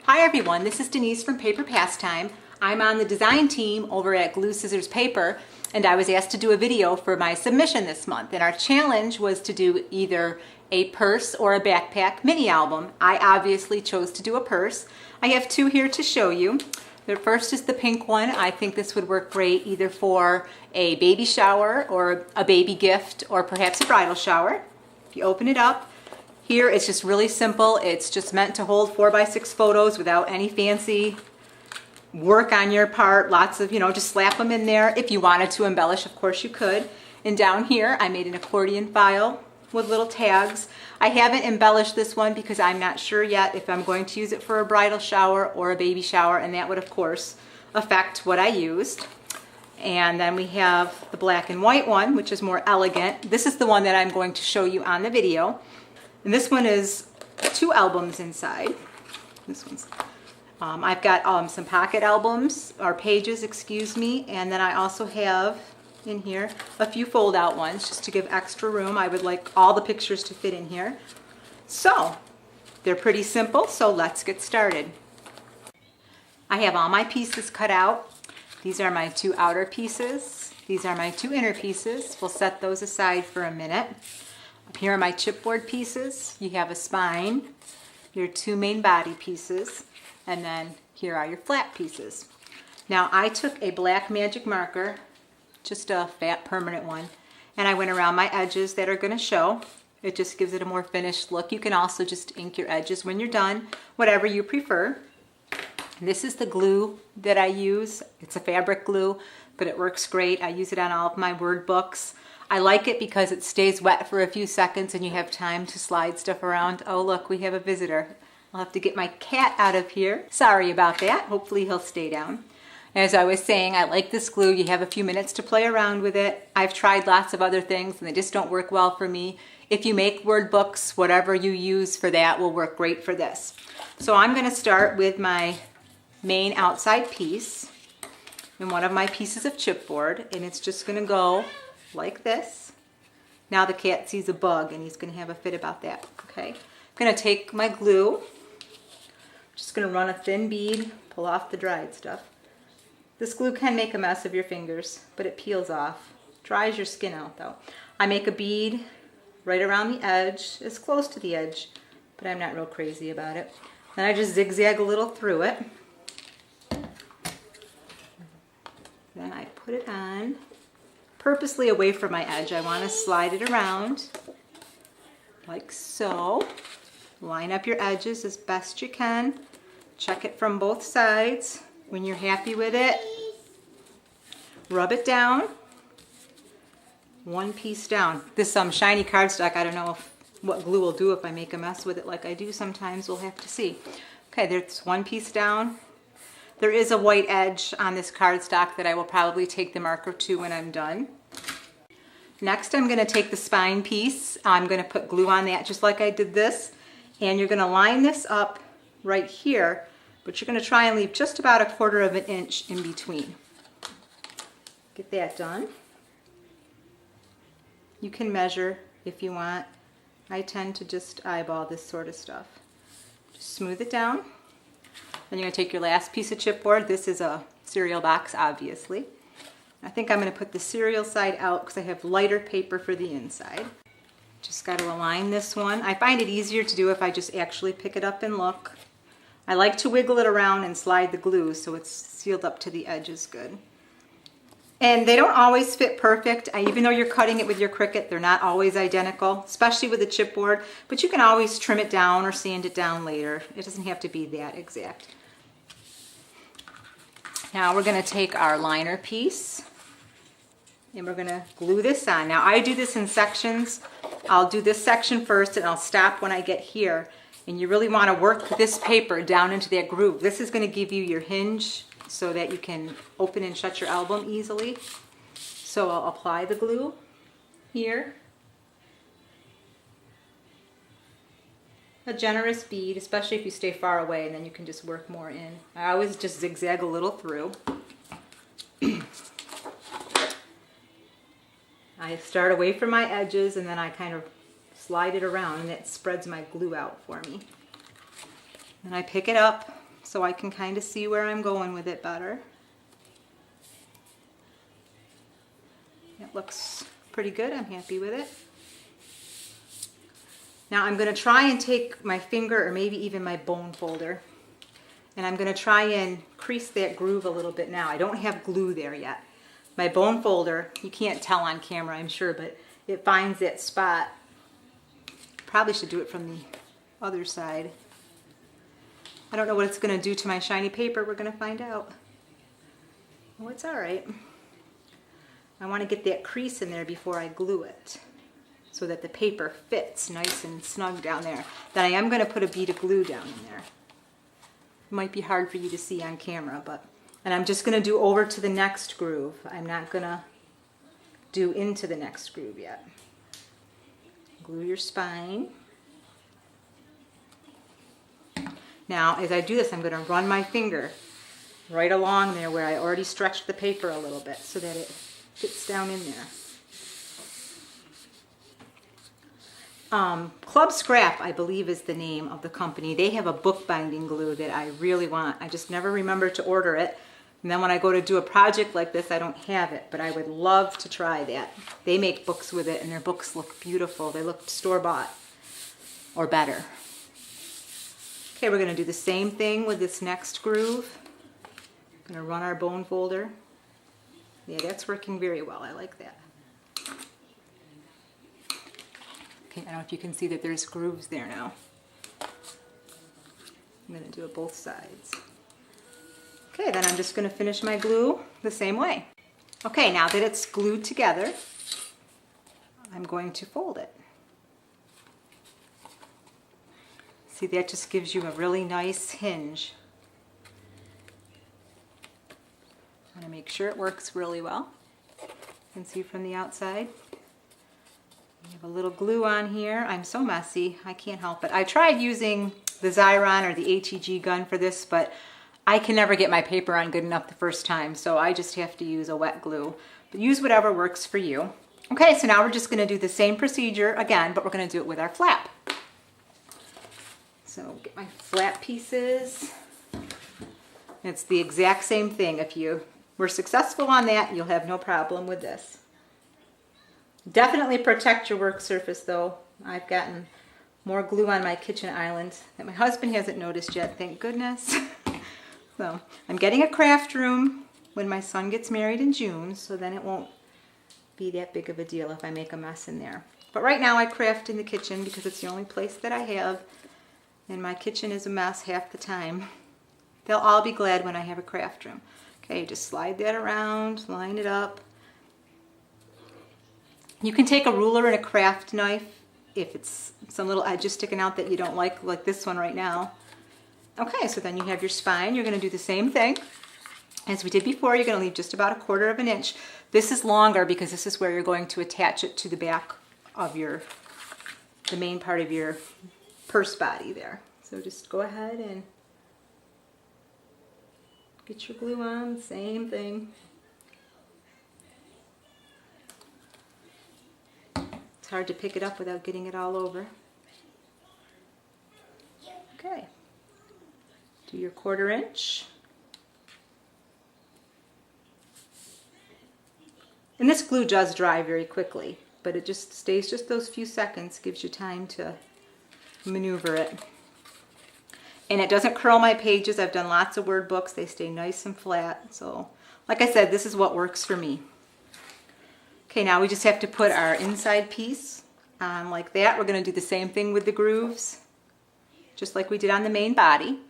Hi everyone, this is Denise from Paper Pastime. I'm on the design team over at Glue Scissors Paper, and I was asked to do a video for my submission this month. And our challenge was to do either a purse or a backpack mini album. I obviously chose to do a purse. I have two here to show you. The first is the pink one. I think this would work great either for a baby shower or a baby gift or perhaps a bridal shower. If you open it up, here it's just really simple. It's just meant to hold 4x6 photos without any fancy work on your part. Lots of, just slap them in there. If you wanted to embellish, of course you could. And down here I made an accordion file with little tags. I haven't embellished this one because I'm not sure yet if I'm going to use it for a bridal shower or a baby shower, and that would of course affect what I used. And then we have the black and white one, which is more elegant. This is the one that I'm going to show you on the video. And this one is two albums inside. This one's, I've got some pocket albums, or pages, excuse me. And then I also have in here a few fold out ones just to give extra room. I would like all the pictures to fit in here. So they're pretty simple, so let's get started. I have all my pieces cut out. These are my two outer pieces. These are my two inner pieces. We'll set those aside for a minute. Up here are my chipboard pieces. You have a spine, your two main body pieces, and then here are your flat pieces. Now I took a black magic marker, just a fat permanent one, and I went around my edges that are going to show. It just gives it a more finished look. You can also just ink your edges when you're done, whatever you prefer. This is the glue that I use. It's a fabric glue, but it works great. I use it on all of my word books. I like it because it stays wet for a few seconds and you have time to slide stuff around. Oh look, we have a visitor. I'll have to get my cat out of here. Sorry about that. Hopefully he'll stay down. As I was saying, I like this glue. You have a few minutes to play around with it. I've tried lots of other things and they just don't work well for me. If you make word books, whatever you use for that will work great for this. So I'm going to start with my main outside piece and one of my pieces of chipboard, and it's just going to go like this. Now the cat sees a bug and he's going to have a fit about that. Okay, I'm going to take my glue, just going to run a thin bead, pull off the dried stuff. This glue can make a mess of your fingers, but it peels off. Dries your skin out though. I make a bead right around the edge, as close to the edge, but I'm not real crazy about it. Then I just zigzag a little through it. Then I put it on purposely away from my edge. I want to slide it around like so. Line up your edges as best you can. Check it from both sides. When you're happy with it, rub it down. One piece down. This shiny cardstock, I don't know what glue will do if I make a mess with it like I do sometimes. We'll have to see. Okay, there's one piece down. There is a white edge on this cardstock that I will probably take the marker to when I'm done. Next I'm going to take the spine piece. I'm going to put glue on that just like I did this. And you're going to line this up right here, but you're going to try and leave just about 1/4 of an inch in between. Get that done. You can measure if you want. I tend to just eyeball this sort of stuff. Just smooth it down. Then you're going to take your last piece of chipboard. This is a cereal box, obviously. I think I'm going to put the cereal side out because I have lighter paper for the inside. Just got to align this one. I find it easier to do if I just actually pick it up and look. I like to wiggle it around and slide the glue so it's sealed up to the edges good. And they don't always fit perfect. Even though you're cutting it with your Cricut, they're not always identical, especially with the chipboard, but you can always trim it down or sand it down later. It doesn't have to be that exact. Now we're going to take our liner piece and we're going to glue this on. Now I do this in sections. I'll do this section first and I'll stop when I get here. And you really want to work this paper down into that groove. This is going to give you your hinge so that you can open and shut your album easily. So I'll apply the glue here. A generous bead, especially if you stay far away, and then you can just work more in. I always just zigzag a little through. I start away from my edges and then I kind of slide it around and it spreads my glue out for me. And I pick it up, so I can kind of see where I'm going with it better. It looks pretty good. I'm happy with it. Now I'm going to try and take my finger or maybe even my bone folder, and I'm going to try and crease that groove a little bit now. I don't have glue there yet. My bone folder, you can't tell on camera I'm sure, but it finds that spot. Probably should do it from the other side. I don't know what it's going to do to my shiny paper. We're going to find out. Oh, it's all right. I want to get that crease in there before I glue it so that the paper fits nice and snug down there. Then I am going to put a bead of glue down in there. It might be hard for you to see on camera, and I'm just going to do over to the next groove. I'm not going to do into the next groove yet. Glue your spine. Now, as I do this, I'm going to run my finger right along there where I already stretched the paper a little bit so that it fits down in there. Club Scrap, I believe, is the name of the company. They have a bookbinding glue that I really want. I just never remember to order it. And then when I go to do a project like this, I don't have it, but I would love to try that. They make books with it, and their books look beautiful. They look store-bought or better. Okay, we're going to do the same thing with this next groove. Going to run our bone folder. Yeah, that's working very well. I like that. Okay, I don't know if you can see that there's grooves there now. I'm going to do it both sides. Okay, then I'm just going to finish my glue the same way. Okay, now that it's glued together, I'm going to fold it. See, that just gives you a really nice hinge. I want to make sure it works really well. You can see from the outside. I have a little glue on here. I'm so messy, I can't help it. I tried using the Xyron or the HEG gun for this, but I can never get my paper on good enough the first time, so I just have to use a wet glue. But use whatever works for you. Okay, so now we're just going to do the same procedure again, but we're going to do it with our flap. So get my flap pieces. It's the exact same thing. If you were successful on that, you'll have no problem with this. Definitely protect your work surface though. I've gotten more glue on my kitchen island that my husband hasn't noticed yet, thank goodness. So I'm getting a craft room when my son gets married in June, so then it won't be that big of a deal if I make a mess in there. But right now I craft in the kitchen because it's the only place that I have, and my kitchen is a mess half the time. They'll all be glad when I have a craft room. Okay, just slide that around, line it up. You can take a ruler and a craft knife if it's some little edges sticking out that you don't like this one right now. Okay, so then you have your spine. You're going to do the same thing as we did before. You're going to leave just about 1/4 of an inch. This is longer because this is where you're going to attach it to the back of the main part of your purse body there. So just go ahead and get your glue on, same thing. It's hard to pick it up without getting it all over. Okay. Do your 1/4 inch. And this glue does dry very quickly, but it just stays just those few seconds, gives you time to maneuver it. And it doesn't curl my pages. I've done lots of word books. They stay nice and flat. So, like I said, this is what works for me. Okay, now we just have to put our inside piece on like that. We're going to do the same thing with the grooves, just like we did on the main body.